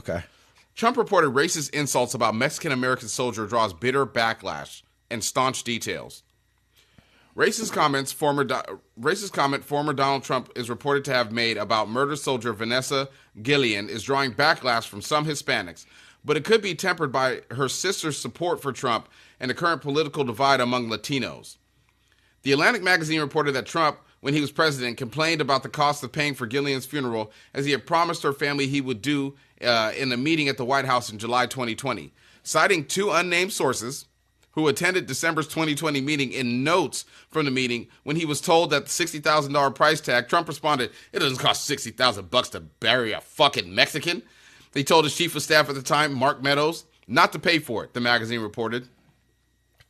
Okay. Trump reported racist insults about Mexican-American soldier draws bitter backlash and staunch details. Racist comment former Donald Trump is reported to have made about murdered soldier Vanessa Guillén is drawing backlash from some Hispanics, but it could be tempered by her sister's support for Trump and the current political divide among Latinos. The Atlantic magazine reported that Trump, when he was president, complained about the cost of paying for Guillén's funeral, as he had promised her family he would do in a meeting at the White House in July 2020. Citing two unnamed sources who attended December's 2020 meeting, in notes from the meeting, when he was told that the $60,000 price tag, Trump responded, "It doesn't cost $60,000 to bury a fucking Mexican." He told his chief of staff at the time, Mark Meadows, not to pay for it, the magazine reported.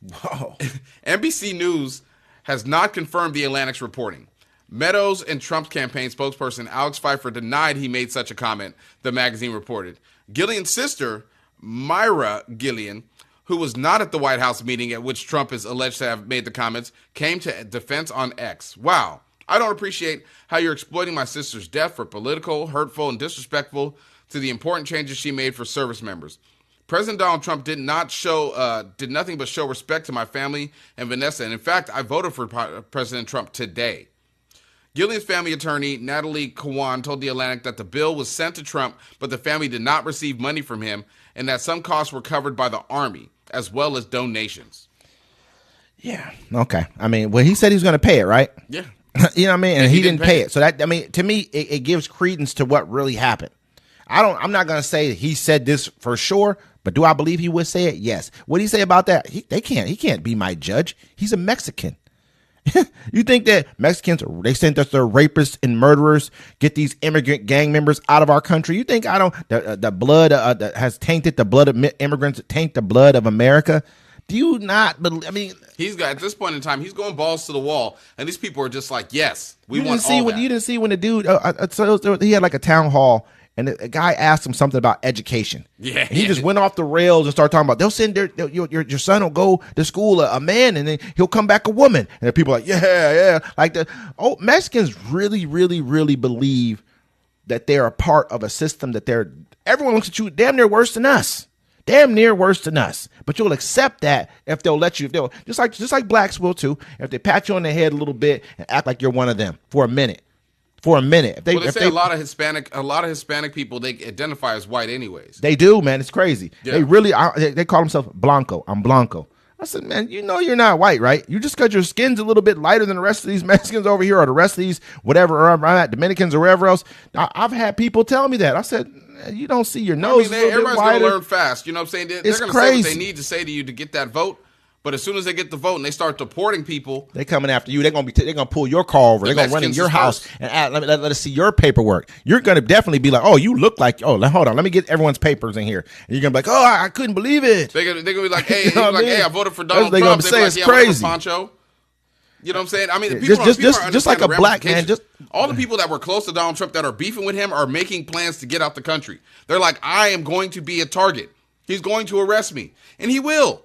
Whoa. NBC News has not confirmed the Atlantic's reporting. Meadows and Trump's campaign spokesperson Alex Pfeiffer denied he made such a comment, the magazine reported. Guillén's sister, Myra Guillén, who was not at the White House meeting at which Trump is alleged to have made the comments, came to defense on X. "Wow, I don't appreciate how you're exploiting my sister's death for political, hurtful, and disrespectful to the important changes she made for service members. President Donald Trump did nothing but show respect to my family and Vanessa, and in fact, I voted for President Trump today." Guillén's family attorney, Natalie Kwan, told The Atlantic that the bill was sent to Trump, but the family did not receive money from him, and that some costs were covered by the Army, as well as donations. Yeah. Okay. I mean, well, he said he was going to pay it, right? Yeah. You know what I mean? And he didn't pay it. So that, I mean, to me, it gives credence to what really happened. I'm not going to say he said this for sure, but do I believe he would say it? Yes. What did he say about that? He can't be my judge. He's a Mexican. You think that Mexicans, they sent us their rapists and murderers, get these immigrant gang members out of our country? You think the blood that has tainted the blood of immigrants, taint the blood of America? Do you not believe? I mean, at this point in time, he's going balls to the wall, and these people are just like, yes, we want all that. You didn't see when the dude, he had like a town hall, and a guy asked him something about education. Yeah, and he just went off the rails and started talking about they'll send your son will go to school a man, and then he'll come back a woman. And the people are like, yeah, like Mexicans really, really, really believe that they're a part of a system that everyone looks at you damn near worse than us. But you'll accept that if they'll let you. If they'll just like blacks will too. If they pat you on the head a little bit and act like you're one of them for a minute. If they say a lot of Hispanic people, they identify as white anyways. They do, man. It's crazy. Yeah. They really they call themselves Blanco. I'm Blanco. I said, man, you know you're not white, right? You just got your skin's a little bit lighter than the rest of these Mexicans over here, or the rest of these whatever, or I'm at Dominicans or wherever else. I've had people tell me that. I said, you don't see your nose. Everybody's going to learn fast. You know what I'm saying? They're going to say what they need to say to you to get that vote. But as soon as they get the vote and they start deporting people, they coming after you. They're gonna pull your car over. They're gonna run in your house and let us see your paperwork. You're gonna definitely be like, oh, you look like. Hold on, let me get everyone's papers in here. And you're gonna be like, oh, I couldn't believe it. They're gonna be like, hey, I voted for Donald Trump. They're gonna say it's crazy. Poncho. You know what I'm saying? I mean, just like a black man. All the people that were close to Donald Trump that are beefing with him are making plans to get out the country. They're like, I am going to be a target. He's going to arrest me, and he will.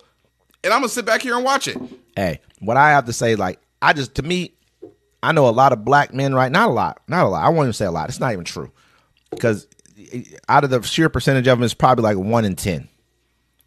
And I'm going to sit back here and watch it. Hey, what I have to say, to me, I know a lot of black men, right? Not a lot. I won't even say a lot. It's not even true. Because out of the sheer percentage of them, it's probably like 1 in 10.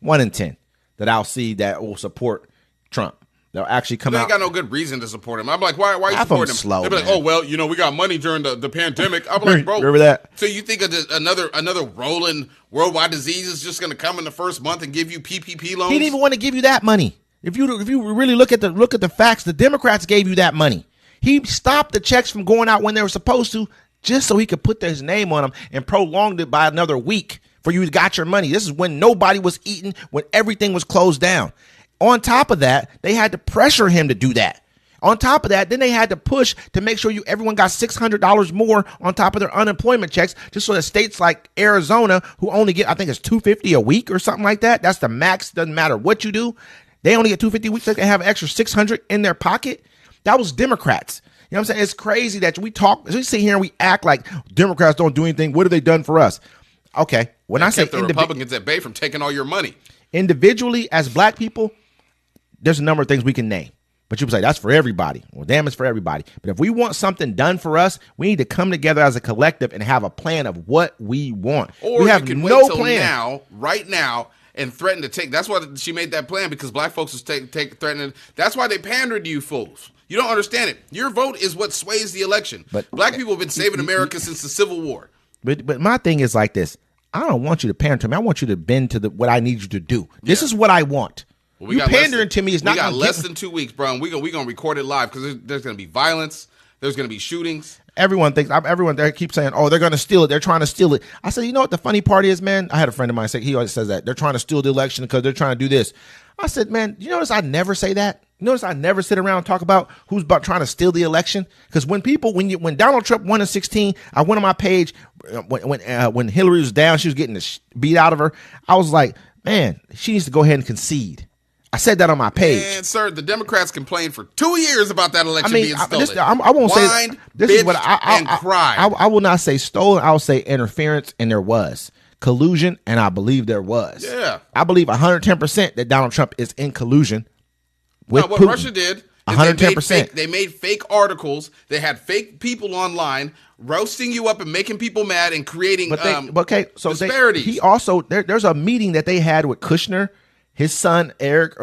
1 in 10 that I'll see that will support Trump. They'll actually come out. They ain't got no good reason to support him. I'm like, why you support him? Slow, they'll be like, oh, well, we got money during the pandemic. I'm like, bro. Remember that? So you think another rolling worldwide disease is just going to come in the first month and give you PPP loans? He didn't even want to give you that money. If you really look at the facts, the Democrats gave you that money. He stopped the checks from going out when they were supposed to, just so he could put his name on them and prolonged it by another week for you to got your money. This is when nobody was eating, when everything was closed down. On top of that, they had to pressure him to do that. On top of that, then they had to push to make sure everyone got $600 more on top of their unemployment checks, just so that states like Arizona, who only get, I think it's $250 a week or something like that. That's the max. Doesn't matter what you do. They only get $250 a week. So they can have an extra $600 in their pocket. That was Democrats. You know what I'm saying? It's crazy that we sit here and we act like Democrats don't do anything. What have they done for us? Okay. When I say kept the Republicans at bay from taking all your money. Individually, as black people, there's a number of things we can name. But people say that's for everybody. Well, damn, it's for everybody. But if we want something done for us, we need to come together as a collective and have a plan of what we want. Or we have you can no wait till plan now, right now, and threaten to take. That's why she made that plan, because black folks was threatening. That's why they pandered to you fools. You don't understand it. Your vote is what sways the election. But black people have been saving America since the Civil War. But my thing is like this. I don't want you to pander to me. I want you to bend to what I need you to do. This is what I want. Well, you pandering to me is not. We got less than 2 weeks, bro. And we're gonna record it live because there's gonna be violence. There's gonna be shootings. Everyone there keeps saying, "Oh, they're gonna steal it. They're trying to steal it." I said, you know what the funny part is, man? I had a friend of mine say, he always says that they're trying to steal the election because they're trying to do this. I said, man, you notice I never say that. You notice I never sit around and talk about who's about trying to steal the election. Because when Donald Trump won in 2016, I went on my page when Hillary was down, she was getting the beat out of her. I was like, man, she needs to go ahead and concede. I said that on my page. And sir, the Democrats complained for 2 years about that election being stolen. I won't Whined, say this is what and cried. I will not say stolen. I will say interference, and there was collusion, and I believe there was. Yeah, I believe 110% that Donald Trump is in collusion with what Putin. Russia did. 110%. They made fake articles. They had fake people online roasting you up and making people mad and creating disparities. He also there's a meeting that they had with Kushner, his son Eric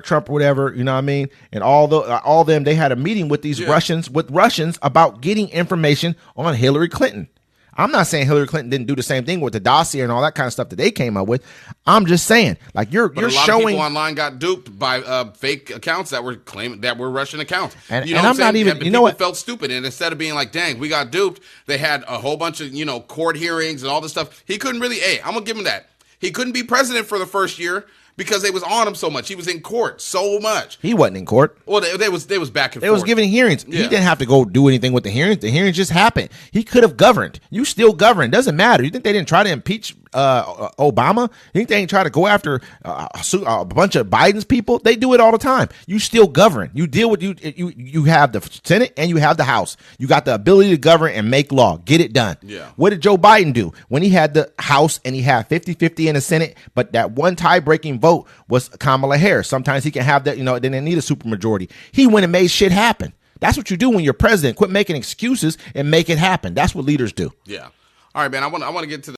Trump or whatever, you know what I mean, and all them. They had a meeting with these Russians about getting information on Hillary Clinton. I'm not saying Hillary Clinton didn't do the same thing with the dossier and all that kind of stuff that they came up with. I'm just saying, like you're a lot showing of people online got duped by fake accounts that were claiming that were Russian accounts. And I'm not even. You know what? Felt stupid, and instead of being like, "Dang, we got duped," they had a whole bunch of court hearings and all this stuff. He couldn't really. Hey, I'm gonna give him that. He couldn't be president for the first year because they was on him so much. He was in court so much. He wasn't in court. Well, they was back and forth. They was giving hearings. Yeah. He didn't have to go do anything with the hearings. The hearings just happened. He could have governed. You still govern. Doesn't matter. You think they didn't try to impeach Obama? You think they ain't try to go after a bunch of Biden's people? They do it all the time. You still govern. You deal with you have the Senate and you have the House. You got the ability to govern and make law. Get it done. Yeah. What did Joe Biden do when he had the House and he had 50-50 in the Senate, but that one tie-breaking vote was Kamala Harris? Sometimes he can have that, they didn't need a supermajority. He went and made shit happen. That's what you do when you're president. Quit making excuses and make it happen. That's what leaders do. Yeah. All right, man. I want to get to the